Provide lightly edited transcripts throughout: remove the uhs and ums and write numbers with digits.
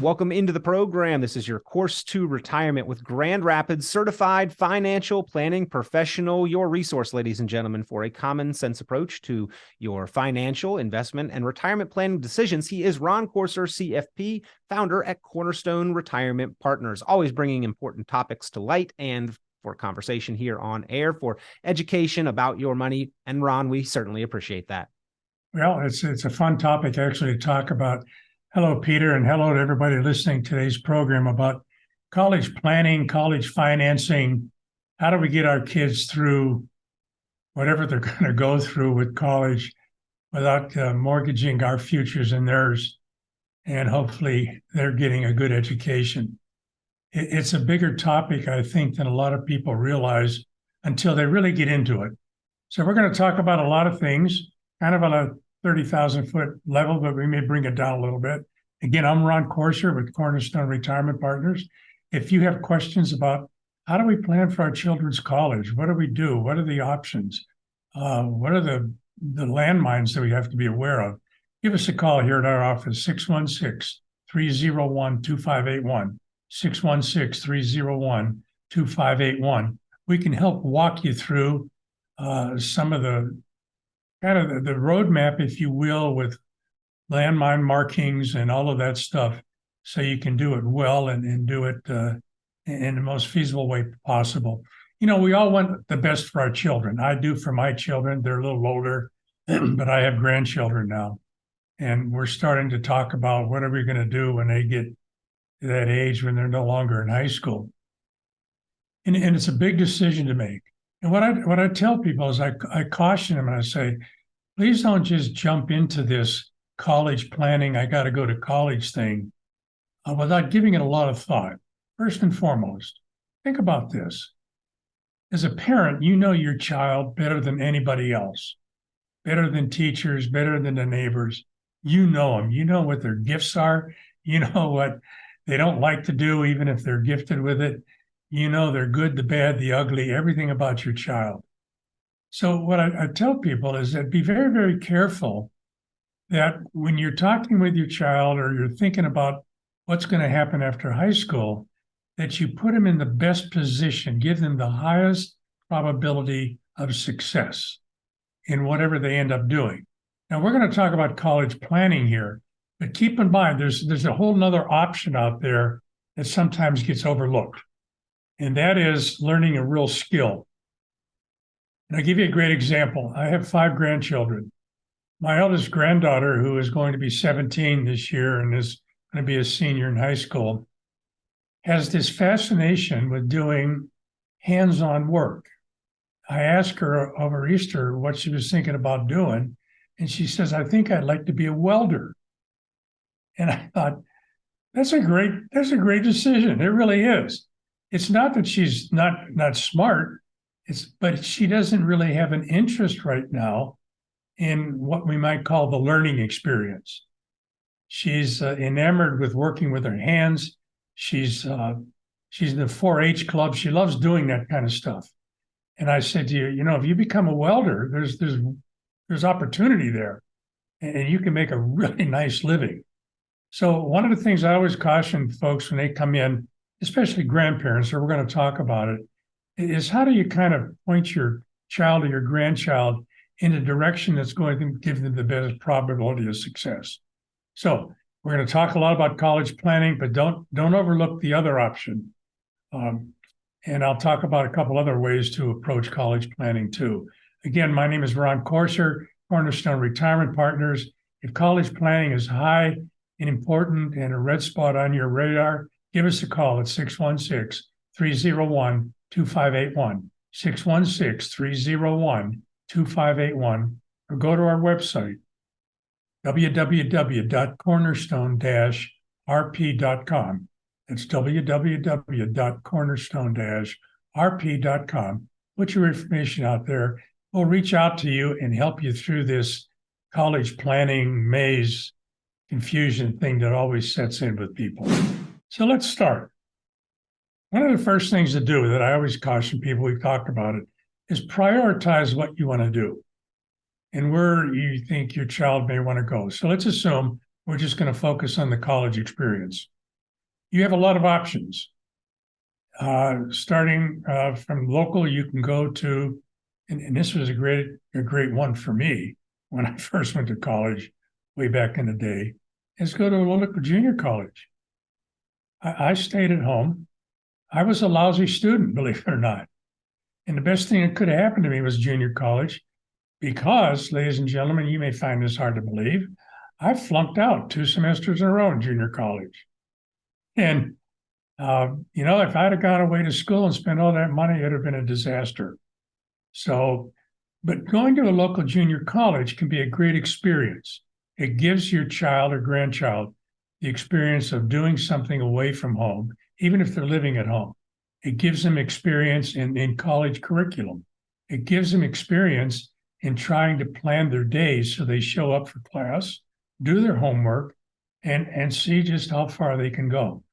welcome into the program. This is your Course to Retirement with Grand Rapids Certified Financial Planning Professional, your resource, ladies and gentlemen, for a common sense approach to your financial, investment, and retirement planning decisions. He is Ron Corser, CFP, founder at Cornerstone Retirement Partners, always bringing important topics to light and for conversation here on air, for education about your money. And Ron, we certainly appreciate that. Well, it's a fun topic actually to talk about. Hello, Peter, and hello to everybody listening to today's program about college planning, college financing. How do we get our kids through whatever they're going to go through with college without mortgaging our futures and theirs, and hopefully they're getting a good education. It's a bigger topic, I think, than a lot of people realize until they really get into it. So we're going to talk about a lot of things, kind of on a 30,000-foot level, but we may bring it down a little bit. Again, I'm Ron Corser with Cornerstone Retirement Partners. If you have questions about how do we plan for our children's college, what do we do, what are the options, what are the landmines that we have to be aware of, give us a call here at our office, 616-301-2581, 616-301-2581. We can help walk you through some of the kind of the roadmap, if you will, with landmine markings and all of that stuff, so you can do it well and do it in the most feasible way possible. You know, we all want the best for our children. I do for my children. They're a little older, but I have grandchildren now. And we're starting to talk about what are we going to do when they get to that age when they're no longer in high school. And it's a big decision to make. And what I tell people is I caution them and I say, please don't just jump into this college planning, I got to go to college thing without giving it a lot of thought. First and foremost, think about this. As a parent, you know your child better than anybody else, better than teachers, better than the neighbors. You know them. You know what their gifts are. You know what they don't like to do, even if they're gifted with it. You know they're good, the bad, the ugly, everything about your child. So what I tell people is that be very, very careful that when you're talking with your child or you're thinking about what's going to happen after high school, that you put them in the best position, give them the highest probability of success in whatever they end up doing. Now, we're going to talk about college planning here, but keep in mind, there's a whole nother option out there that sometimes gets overlooked, and that is learning a real skill. And I'll give you a great example. I have 5 grandchildren. My eldest granddaughter, who is going to be 17 this year and is going to be a senior in high school, has this fascination with doing hands-on work. I asked her over Easter what she was thinking about doing, and she says, I think I'd like to be a welder. And I thought, that's a great decision. It really is. It's not that she's not smart, but she doesn't really have an interest right now in what we might call the learning experience. She's enamored with working with her hands. She's in the 4-H club. She loves doing that kind of stuff. And I said to you, if you become a welder, there's opportunity there, and you can make a really nice living. So one of the things I always caution folks when they come in, especially grandparents, or we're going to talk about it, is how do you kind of point your child or your grandchild in a direction that's going to give them the best probability of success. So we're going to talk a lot about college planning, but don't overlook the other option. And I'll talk about a couple other ways to approach college planning too. Again, my name is Ron Corser, Cornerstone Retirement Partners. If college planning is high and important and a red spot on your radar, give us a call at 616-301-2581, 616-301-2581, or go to our website, www.cornerstone-rp.com. That's www.cornerstone-rp.com. Put your information out there. We'll reach out to you and help you through this college planning maze confusion thing that always sets in with people. So let's start. One of the first things to do that I always caution people, we've talked about it, is prioritize what you want to do and where you think your child may want to go. So let's assume we're just going to focus on the college experience. you have a lot of options. Starting from local, you can go to, and this was a great one for me when I first went to college way back in the day, is go to a local junior college. I stayed at home. I was a lousy student, believe it or not. And the best thing that could have happened to me was junior college because, ladies and gentlemen, you may find this hard to believe, I flunked out 2 semesters in a row in junior college. And if I'd have gone away to school and spent all that money, it would have been a disaster. So, but going to a local junior college can be a great experience. It gives your child or grandchild the experience of doing something away from home, even if they're living at home. It gives them experience in college curriculum. It gives them experience in trying to plan their days so they show up for class, do their homework, and see just how far they can go.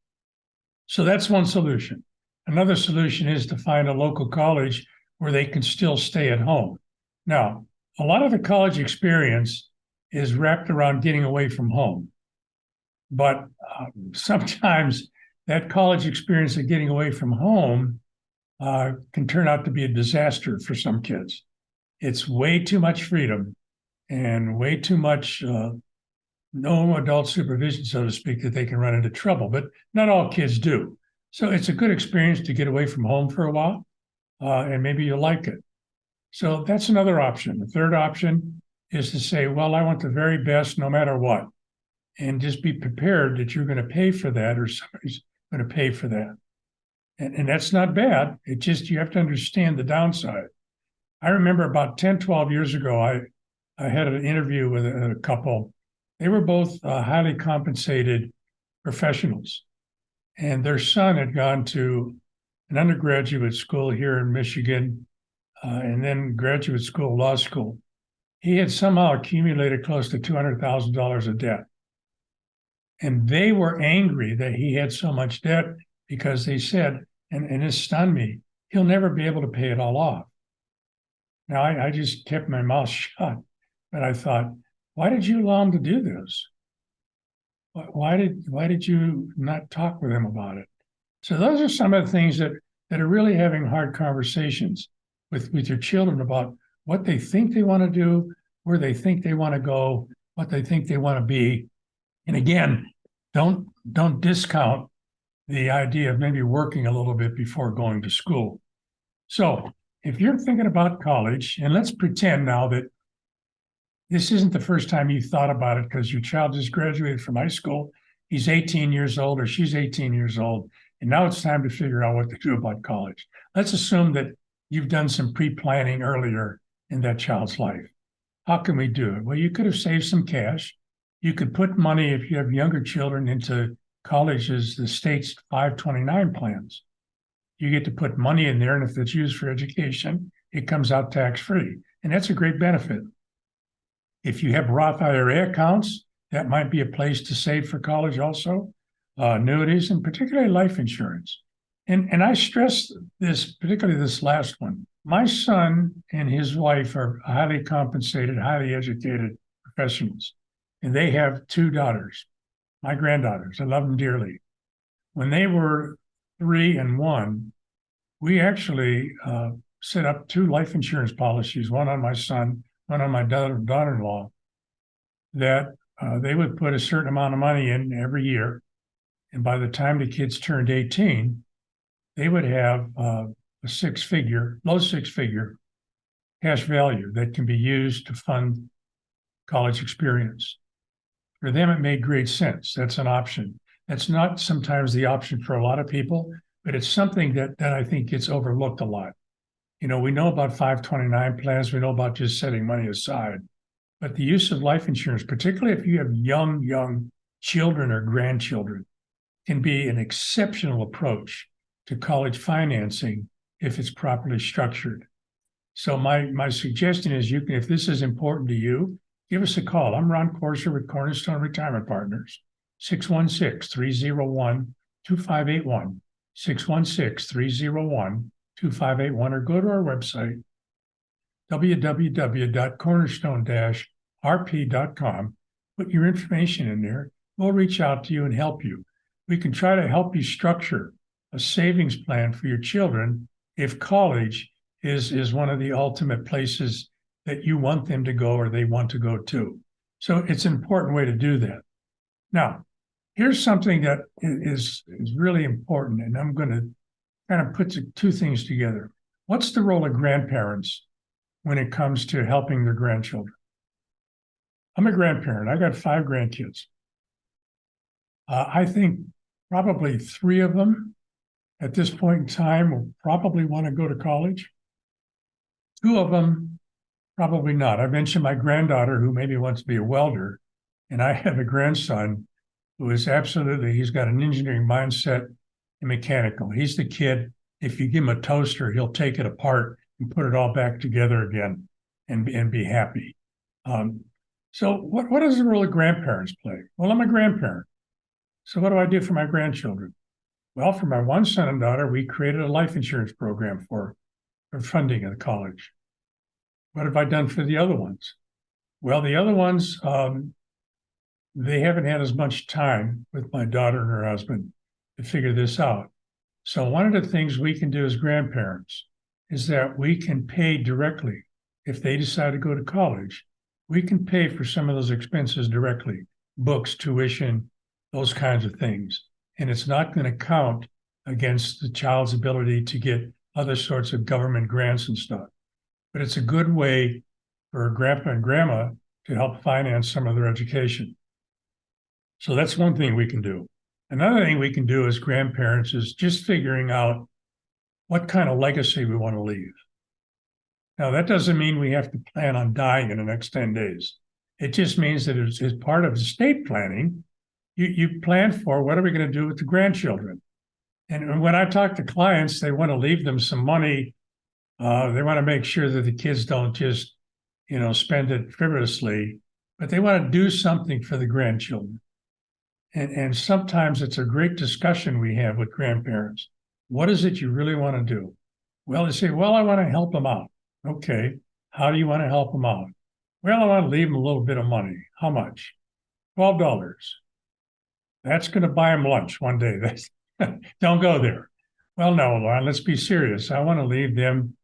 So that's one solution. Another solution is to find a local college where they can still stay at home. Now, a lot of the college experience is wrapped around getting away from home. But sometimes that college experience of getting away from home can turn out to be a disaster for some kids. It's way too much freedom and way too much no adult supervision, so to speak, that they can run into trouble. But not all kids do. So it's a good experience to get away from home for a while, and maybe you'll like it. So that's another option. The third option is to say, well, I want the very best no matter what. And just be prepared that you're going to pay for that or somebody's going to pay for that. And that's not bad. It just, you have to understand the downside. I remember about 10, 12 years ago, I had an interview with a couple. They were both highly compensated professionals. And their son had gone to an undergraduate school here in Michigan and then graduate school, law school. He had somehow accumulated close to $200,000 of debt. And they were angry that he had so much debt because they said, and it stunned me, he'll never be able to pay it all off. Now, I just kept my mouth shut, but I thought, why did you allow him to do this? Why did you not talk with him about it? So those are some of the things that are really having hard conversations with your children about what they think they want to do, where they think they want to go, what they think they want to be. And again, don't discount the idea of maybe working a little bit before going to school. So if you're thinking about college, and let's pretend now that this isn't the first time you thought about it because your child just graduated from high school, he's 18 years old or she's 18 years old, and now it's time to figure out what to do about college. Let's assume that you've done some pre-planning earlier in that child's life. How can we do it? Well, you could have saved some cash. You could put money, if you have younger children, into colleges, the state's 529 plans. You get to put money in there, and if it's used for education, it comes out tax-free. And that's a great benefit. If you have Roth IRA accounts, that might be a place to save for college also, annuities, and particularly life insurance. And I stress this, particularly this last one. My son and his wife are highly compensated, highly educated professionals. And they have 2 daughters, my granddaughters. I love them dearly. When they were 3 and 1, we actually set up 2 life insurance policies, one on my son, one on my daughter-in-law, that they would put a certain amount of money in every year. And by the time the kids turned 18, they would have a low six-figure cash value that can be used to fund college experience. For them, it made great sense. That's an option. That's not sometimes the option for a lot of people, but it's something that I think gets overlooked a lot. You know, we know about 529 plans. We know about just setting money aside. But the use of life insurance, particularly if you have young children or grandchildren, can be an exceptional approach to college financing if it's properly structured. So my suggestion is, if this is important to you, give us a call. I'm Ron Corser with Cornerstone Retirement Partners, 616-301-2581, 616-301-2581, or go to our website, www.cornerstone-rp.com. Put your information in there. We'll reach out to you and help you. we can try to help you structure a savings plan for your children if college is one of the ultimate places that you want them to go or they want to go to. So it's an important way to do that. Now, here's something that is really important, and I'm going to kind of put two things together. What's the role of grandparents when it comes to helping their grandchildren? I'm a grandparent. I got 5 grandkids. I think probably 3 of them at this point in time will probably want to go to college. 2 of them, probably not. I mentioned my granddaughter who maybe wants to be a welder, and I have a grandson who is he's got an engineering mindset and mechanical. He's the kid, if you give him a toaster, he'll take it apart and put it all back together again and be happy. So what does the role of grandparents play? Well, I'm a grandparent. So what do I do for my grandchildren? Well, for my one son and daughter, we created a life insurance program for funding of the college. What have I done for the other ones? Well, the other ones, they haven't had as much time with my daughter and her husband to figure this out. So one of the things we can do as grandparents is that we can pay directly. If they decide to go to college, we can pay for some of those expenses directly, books, tuition, those kinds of things. And it's not going to count against the child's ability to get other sorts of government grants and stuff. But it's a good way for grandpa and grandma to help finance some of their education. So that's one thing we can do. Another thing we can do as grandparents is just figuring out what kind of legacy we want to leave. Now, that doesn't mean we have to plan on dying in the next 10 days. It just means that it's part of estate planning. You plan for what are we going to do with the grandchildren? And when I talk to clients, they want to leave them some money. They want to make sure that the kids don't just, spend it frivolously, but they want to do something for the grandchildren. And sometimes it's a great discussion we have with grandparents. What is it you really want to do? Well, they say, well, I want to help them out. Okay, how do you want to help them out? Well, I want to leave them a little bit of money. How much? $12. That's going to buy them lunch one day. Don't go there. Well, no, Lauren, let's be serious. I want to leave them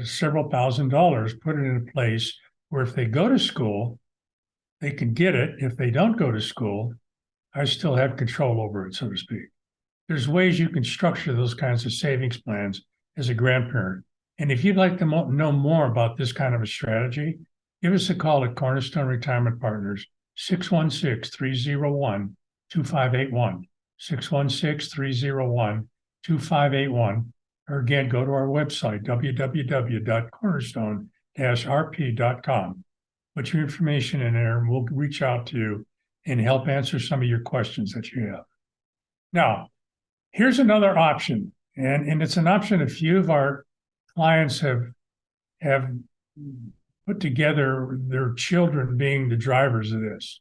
several $1,000s, put it in a place where if they go to school, they can get it. If they don't go to school, I still have control over it, so to speak. There's ways you can structure those kinds of savings plans as a grandparent. And if you'd like to know more about this kind of a strategy, give us a call at Cornerstone Retirement Partners, 616-301-2581, 616-301-2581. Or again, go to our website, www.cornerstone-rp.com. Put your information in there and we'll reach out to you and help answer some of your questions that you have. Now, here's another option, and it's an option a few of our clients have put together, their children being the drivers of this.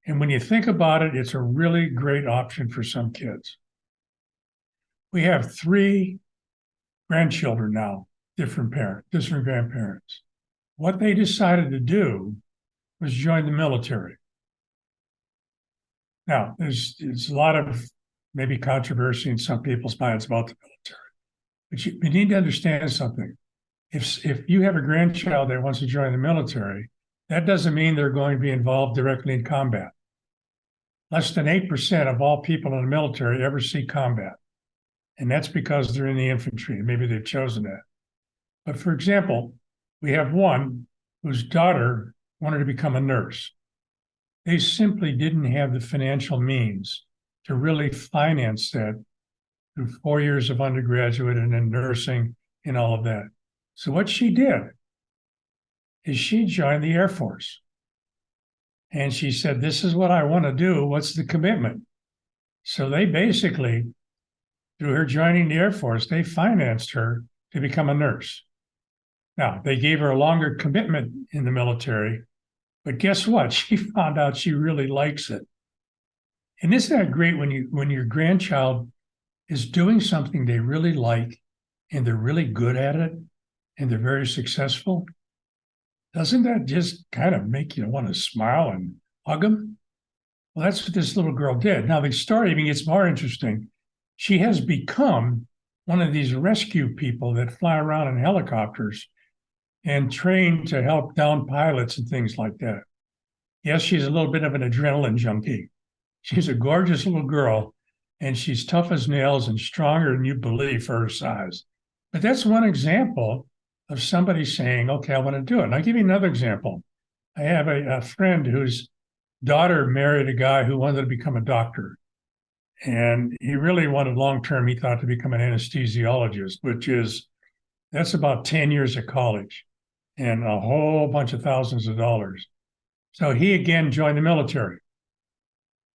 And when you think about it, it's a really great option for some kids. We have 3 grandchildren now, different grandparents. What they decided to do was join the military. Now, there's a lot of maybe controversy in some people's minds about the military. But you need to understand something. If you have a grandchild that wants to join the military, that doesn't mean they're going to be involved directly in combat. Less than 8% of all people in the military ever see combat. And that's because they're in the infantry, and maybe they've chosen that. But for example, we have one whose daughter wanted to become a nurse. They simply didn't have the financial means to really finance that through 4 years of undergraduate and then nursing and all of that. So what she did is she joined the Air Force. And she said, this is what I want to do. What's the commitment? So they basically, through her joining the Air Force, they financed her to become a nurse. Now, they gave her a longer commitment in the military, but guess what? She found out she really likes it. And isn't that great when your grandchild is doing something they really like and they're really good at it and they're very successful? Doesn't that just kind of make you want to smile and hug them? Well, that's what this little girl did. Now, the story even gets more interesting. She has become one of these rescue people that fly around in helicopters and train to help down pilots and things like that. Yes, she's a little bit of an adrenaline junkie. She's a gorgeous little girl, and she's tough as nails and stronger than you believe for her size. But that's one example of somebody saying, okay, I want to do it. And I'll give you another example. I have a friend whose daughter married a guy who wanted to become a doctor. And he really wanted long-term, he thought, to become an anesthesiologist, that's about 10 years of college and a whole bunch of thousands of dollars. So he again joined the military.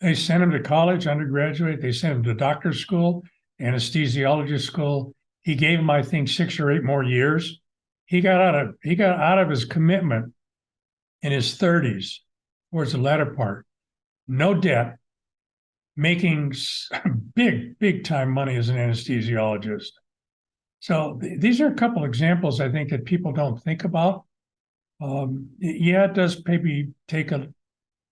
They sent him to college, undergraduate. They sent him to doctor's school, anesthesiologist school. He gave him, I think, 6 or 8 more years. He got out of his commitment in his 30s, towards the latter part, no debt, making big time money as an anesthesiologist. So these are a couple examples I think that people don't think about. Yeah, it does maybe take a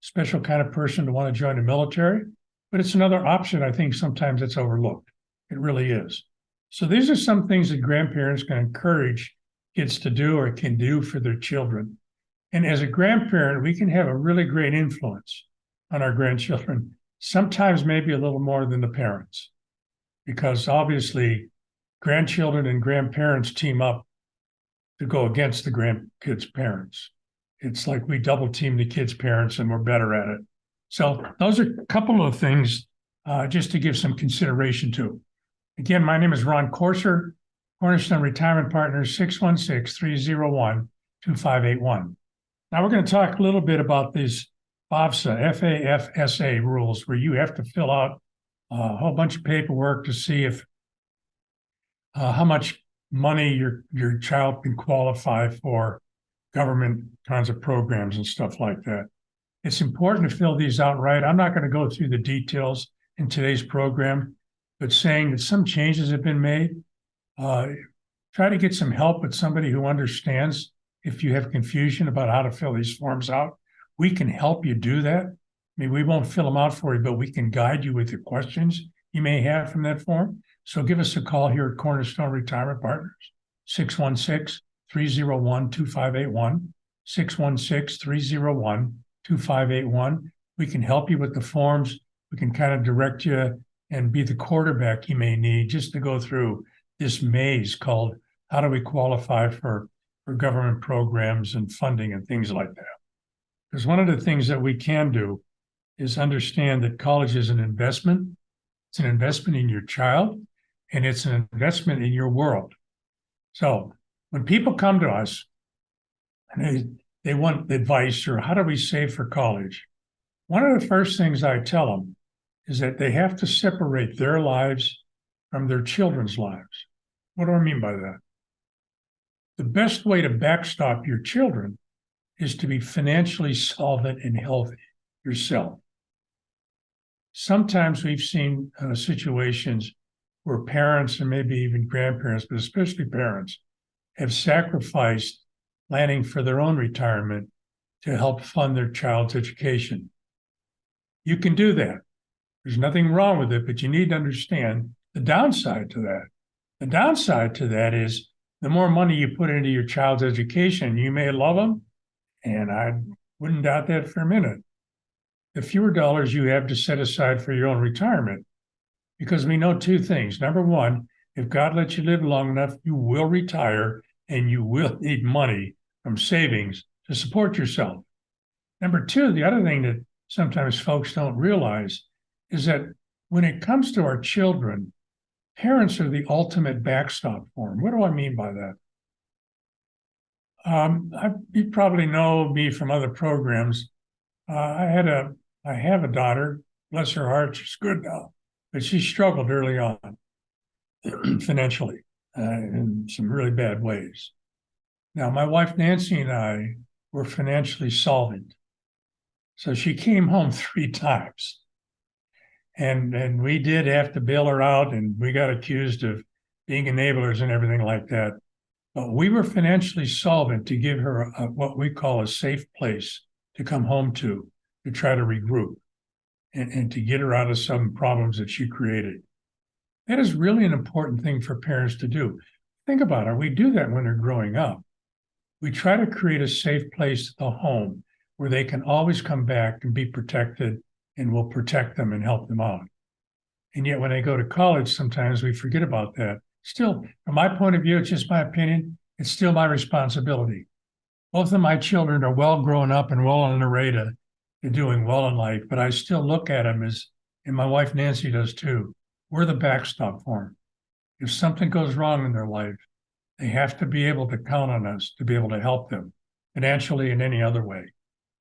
special kind of person to want to join the military, but it's another option. I think sometimes it's overlooked. It really is. So these are some things that grandparents can encourage kids to do or can do for their children. And as a grandparent, we can have a really great influence on our grandchildren, sometimes maybe a little more than the parents, because obviously grandchildren and grandparents team up to go against the grandkids' parents. It's like we double team the kids' parents and we're better at it. So those are a couple of things just to give some consideration to. Again, my name is Ron Corser, Cornerstone Retirement Partners, 616-301-2581. Now we're going to talk a little bit about these FAFSA rules, where you have to fill out a whole bunch of paperwork to see if how much money your child can qualify for government kinds of programs and stuff like that. It's important to fill these out right. I'm not going to go through the details in today's program, but saying that some changes have been made. Try to get some help with somebody who understands if you have confusion about how to fill these forms out. We can help you do that. I mean, we won't fill them out for you, but we can guide you with the questions you may have from that form. So give us a call here at Cornerstone Retirement Partners, 616-301-2581, 616-301-2581. We can help you with the forms. We can kind of direct you and be the quarterback you may need just to go through this maze called how do we qualify for government programs and funding and things like that. Because one of the things that we can do is understand that college is an investment. It's an investment in your child, and it's an investment in your world. So when people come to us and they want advice or how do we save for college, one of the first things I tell them is that they have to separate their lives from their children's lives. What do I mean by that? The best way to backstop your children is to be financially solvent and healthy yourself. Sometimes we've seen situations where parents and maybe even grandparents, but especially parents, have sacrificed planning for their own retirement to help fund their child's education. You can do that. There's nothing wrong with it, but you need to understand the downside to that. The downside to that is the more money you put into your child's education, you may love them, and I wouldn't doubt that for a minute, the fewer dollars you have to set aside for your own retirement. Because we know two things. Number one, if God lets you live long enough, you will retire and you will need money from savings to support yourself. Number two, the other thing that sometimes folks don't realize is that when it comes to our children, parents are the ultimate backstop for them. What do I mean by that? You probably know me from other programs. I have a daughter, bless her heart, she's good now, but she struggled early on financially in some really bad ways. Now, my wife Nancy and I were financially solvent. So she came home 3 times. And we did have to bail her out, and we got accused of being enablers and everything like that. But we were financially solvent to give her what we call a safe place to come home to try to regroup. and to get her out of some problems that she created. That is really an important thing for parents to do. Think about it. We do that when they're growing up. We try to create a safe place, the home, where they can always come back and be protected, and we'll protect them and help them out. And yet when they go to college, sometimes we forget about that. Still, from my point of view, it's just my opinion, it's still my responsibility. Both of my children are well grown up and well on their way to doing well in life, but I still look at them as, and my wife Nancy does too, we're the backstop for them. If something goes wrong in their life, they have to be able to count on us to be able to help them financially and any other way.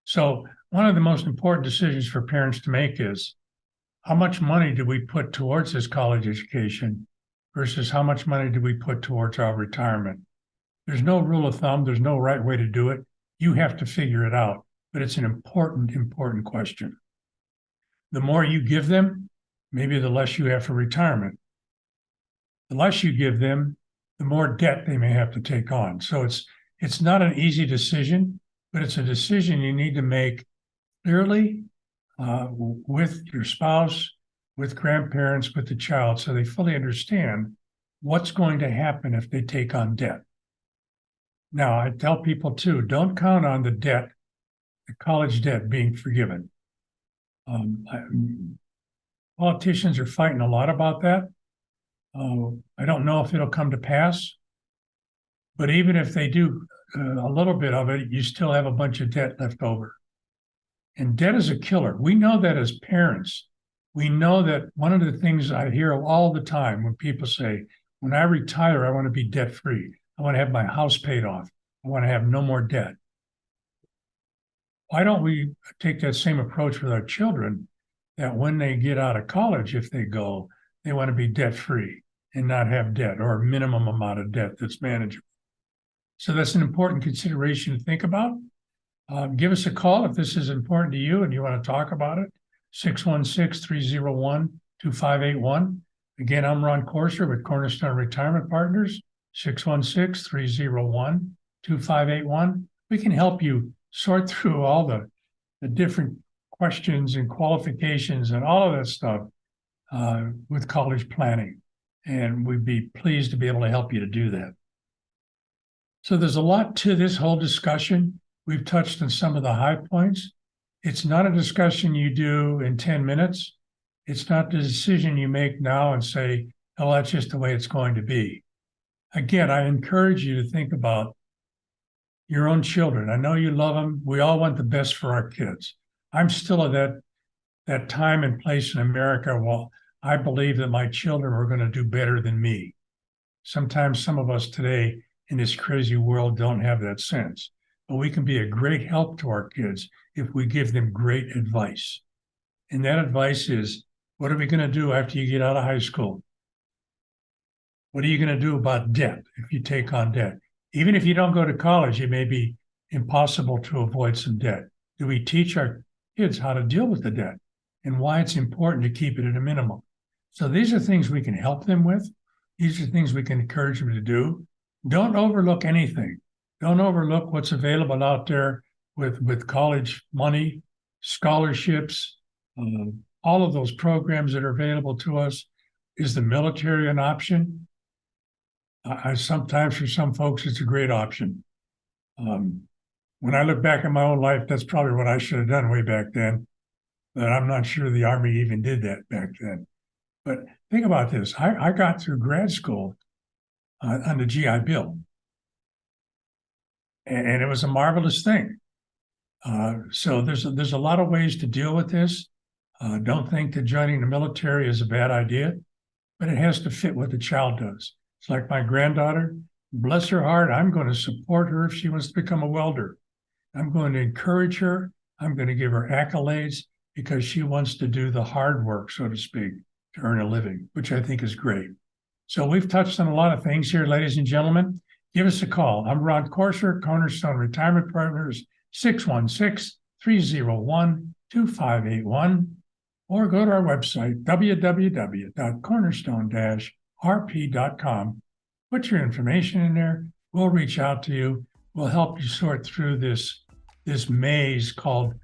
So one of the most important decisions for parents to make is, how much money do we put towards this college education versus how much money do we put towards our retirement? There's no rule of thumb. There's no right way to do it. You have to figure it out, but it's an important, important question. The more you give them, maybe the less you have for retirement. The less you give them, the more debt they may have to take on. So it's not an easy decision, but it's a decision you need to make clearly with your spouse, with grandparents, with the child, so they fully understand what's going to happen if they take on debt. Now, I tell people too, don't count on the debt, the college debt being forgiven. Politicians are fighting a lot about that. I don't know if it'll come to pass, but even if they do a little bit of it, you still have a bunch of debt left over. And debt is a killer. We know that as parents. We know that one of the things I hear all the time when people say, when I retire, I want to be debt-free. I want to have my house paid off. I want to have no more debt. Why don't we take that same approach with our children, that when they get out of college, if they go, they want to be debt-free and not have debt, or a minimum amount of debt that's manageable. So that's an important consideration to think about. Give us a call if this is important to you and you want to talk about it. 616-301-2581. Again, I'm Ron Corser with Cornerstone Retirement Partners. 616-301-2581. We can help you sort through all the different questions and qualifications and all of that stuff with college planning. And we'd be pleased to be able to help you to do that. So there's a lot to this whole discussion. We've touched on some of the high points. It's not a discussion you do in 10 minutes. It's not the decision you make now and say, oh, that's just the way it's going to be. Again, I encourage you to think about your own children. I know you love them. We all want the best for our kids. I'm still at that time and place in America where I believe that my children are going to do better than me. Sometimes some of us today in this crazy world don't have that sense. But we can be a great help to our kids if we give them great advice. And that advice is, what are we going to do after you get out of high school? What are you going to do about debt if you take on debt? Even if you don't go to college, it may be impossible to avoid some debt. Do we teach our kids how to deal with the debt and why it's important to keep it at a minimum? So these are things we can help them with. These are things we can encourage them to do. Don't overlook anything. Don't overlook what's available out there with college money, scholarships, all of those programs that are available to us. Is the military an option? Sometimes for some folks, it's a great option. When I look back at my own life, that's probably what I should have done way back then. But I'm not sure the Army even did that back then. But think about this. I got through grad school on the GI Bill. And it was a marvelous thing. So there's a lot of ways to deal with this. Don't think that joining the military is a bad idea, but it has to fit what the child does. It's like my granddaughter, bless her heart, I'm going to support her if she wants to become a welder. I'm going to encourage her. I'm going to give her accolades because she wants to do the hard work, so to speak, to earn a living, which I think is great. So we've touched on a lot of things here, ladies and gentlemen. Give us a call. I'm Ron Corser, Cornerstone Retirement Partners, 616-301-2581, or go to our website, www.cornerstone-rp.com. Put your information in there. We'll reach out to you. We'll help you sort through this maze called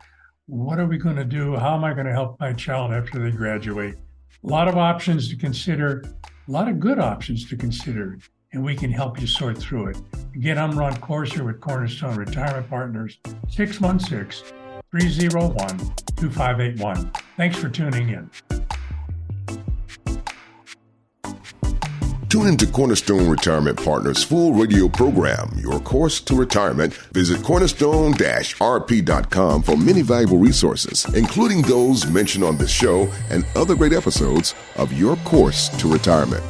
what are we going to do? How am I going to help my child after they graduate? A lot of options to consider, a lot of good options to consider, and we can help you sort through it. Again, I'm Ron Corser with Cornerstone Retirement Partners, 616-301-2581. Thanks for tuning in. Tune into Cornerstone Retirement Partners' full radio program, Your Course to Retirement. Visit cornerstone-rp.com for many valuable resources, including those mentioned on this show and other great episodes of Your Course to Retirement.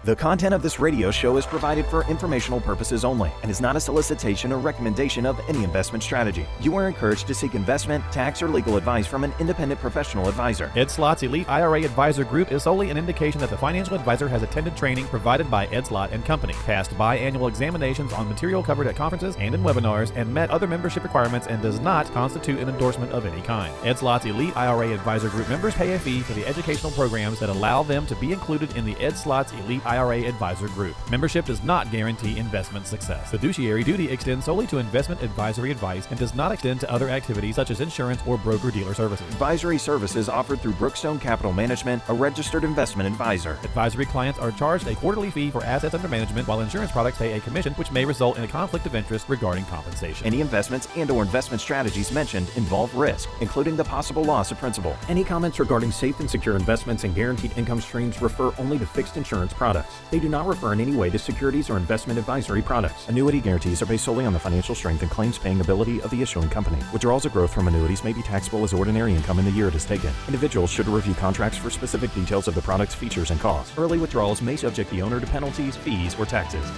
The content of this radio show is provided for informational purposes only and is not a solicitation or recommendation of any investment strategy. You are encouraged to seek investment, tax, or legal advice from an independent professional advisor. Ed Slott's Elite IRA Advisor Group is solely an indication that the financial advisor has attended training provided by Ed Slott and Company, passed biannual examinations on material covered at conferences and in webinars, and met other membership requirements, and does not constitute an endorsement of any kind. Ed Slott's Elite IRA Advisor Group members pay a fee for the educational programs that allow them to be included in the Ed Slott's Elite IRA Advisor Group. Membership does not guarantee investment success. Fiduciary duty extends solely to investment advisory advice and does not extend to other activities such as insurance or broker-dealer services. Advisory services offered through Brookstone Capital Management, a registered investment advisor. Advisory clients are charged a quarterly fee for assets under management, while insurance products pay a commission, which may result in a conflict of interest regarding compensation. Any investments and/or investment strategies mentioned involve risk, including the possible loss of principal. Any comments regarding safe and secure investments and guaranteed income streams refer only to fixed insurance products. They do not refer in any way to securities or investment advisory products. Annuity guarantees are based solely on the financial strength and claims-paying ability of the issuing company. Withdrawals of growth from annuities may be taxable as ordinary income in the year it is taken. Individuals should review contracts for specific details of the product's features and costs. Early withdrawals may subject the owner to penalties, fees, or taxes.